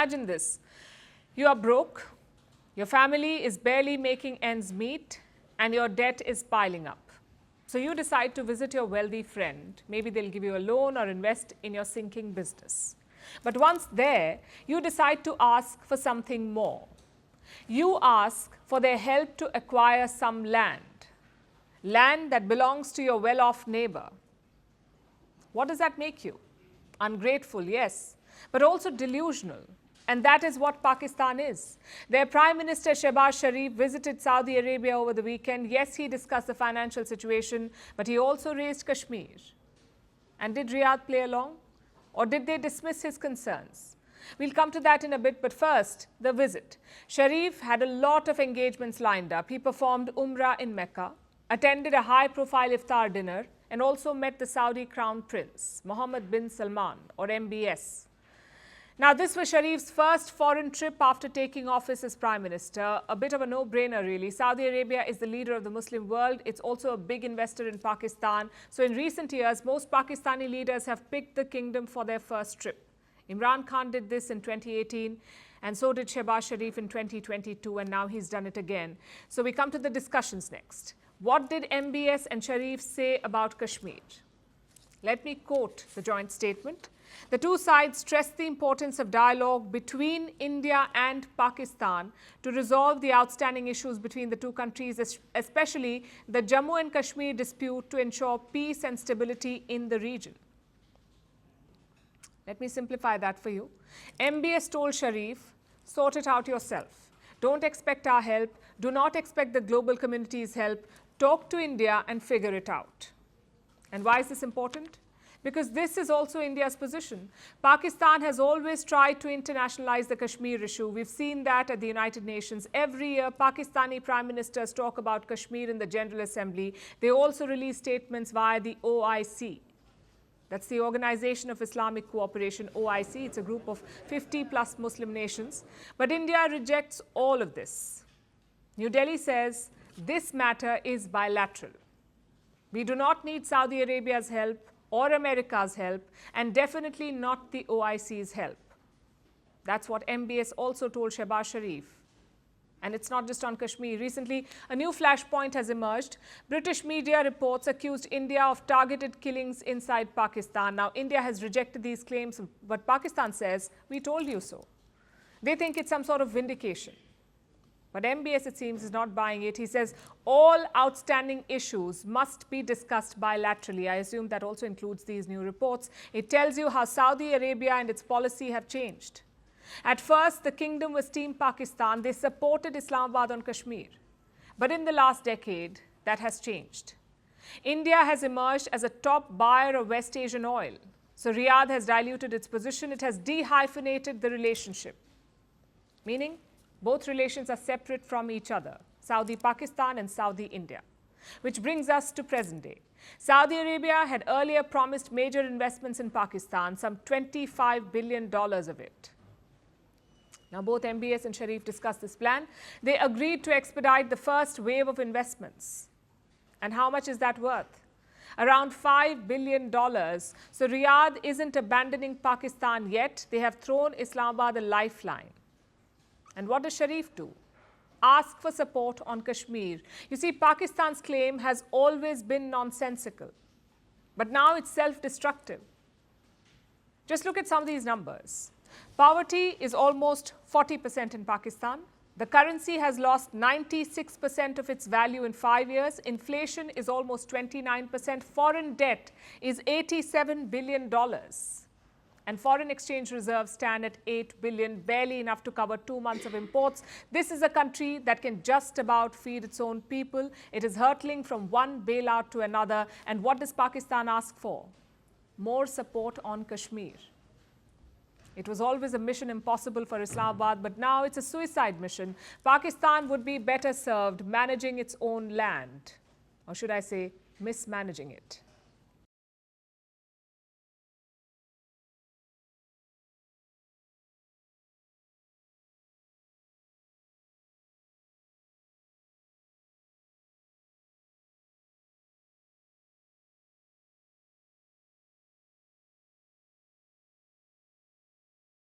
imagine this. You are broke, your family is barely making ends meet, and your debt is piling up. So you decide to visit your wealthy friend. Maybe they'll give you a loan or invest in your sinking business. But once there, you decide to ask for something more. You ask for their help to acquire some land that belongs to your well-off neighbor. What does that make you? Ungrateful, yes, but also delusional. And that is what Pakistan is. Their Prime Minister Shehbaz Sharif visited Saudi Arabia over the weekend. Yes, he discussed the financial situation, but he also raised Kashmir. And did Riyadh play along? Or did they dismiss his concerns? We'll come to that in a bit, but first, the visit. Sharif had a lot of engagements lined up. He performed Umrah in Mecca, attended a high-profile iftar dinner, and also met the Saudi Crown Prince, Mohammed bin Salman, or MBS. Now, this was Sharif's first foreign trip after taking office as Prime Minister. A bit of a no-brainer, really. Saudi Arabia is the leader of the Muslim world. It's also a big investor in Pakistan. So in recent years, most Pakistani leaders have picked the kingdom for their first trip. Imran Khan did this in 2018, and so did Shehbaz Sharif in 2022, and now he's done it again. So we come to the discussions next. What did MBS and Sharif say about Kashmir? Let me quote the joint statement. The two sides stressed the importance of dialogue between India and Pakistan to resolve the outstanding issues between the two countries, especially the Jammu and Kashmir dispute, to ensure peace and stability in the region. Let me simplify that for you. MBS told Sharif, sort it out yourself. Don't expect our help. Do not expect the global community's help. Talk to India and figure it out. And why is this important? Because this is also India's position. Pakistan has always tried to internationalize the Kashmir issue. We've seen that at the United Nations. Every year, Pakistani prime ministers talk about Kashmir in the General Assembly. They also release statements via the OIC. That's the Organization of Islamic Cooperation, OIC. It's a group of 50-plus Muslim nations. But India rejects all of this. New Delhi says this matter is bilateral. We do not need Saudi Arabia's help or America's help, and definitely not the OIC's help. That's what MBS also told Shehbaz Sharif. And it's not just on Kashmir. Recently, a new flashpoint has emerged. British media reports accused India of targeted killings inside Pakistan. Now, India has rejected these claims, but Pakistan says, we told you so. They think it's some sort of vindication. But MBS, it seems, is not buying it. He says all outstanding issues must be discussed bilaterally. I assume that also includes these new reports. It tells you how Saudi Arabia and its policy have changed. At first, the kingdom was Team Pakistan. They supported Islamabad on Kashmir. But in the last decade, that has changed. India has emerged as a top buyer of West Asian oil. So Riyadh has diluted its position. It has dehyphenated the relationship. Meaning, both relations are separate from each other, Saudi-Pakistan and Saudi-India. Which brings us to present day. Saudi Arabia had earlier promised major investments in Pakistan, some $25 billion of it. Now, both MBS and Sharif discussed this plan. They agreed to expedite the first wave of investments. And how much is that worth? Around $5 billion. So Riyadh isn't abandoning Pakistan yet. They have thrown Islamabad a lifeline. And what does Sharif do? Ask for support on Kashmir. You see, Pakistan's claim has always been nonsensical. But now it's self-destructive. Just look at some of these numbers. Poverty is almost 40% in Pakistan. The currency has lost 96% of its value in 5 years. Inflation is almost 29%. Foreign debt is $87 billion. And foreign exchange reserves stand at $8 billion, barely enough to cover 2 months of imports. This is a country that can just about feed its own people. It is hurtling from one bailout to another. And what does Pakistan ask for? More support on Kashmir. It was always a mission impossible for Islamabad, but now it's a suicide mission. Pakistan would be better served managing its own land. Or should I say, mismanaging it.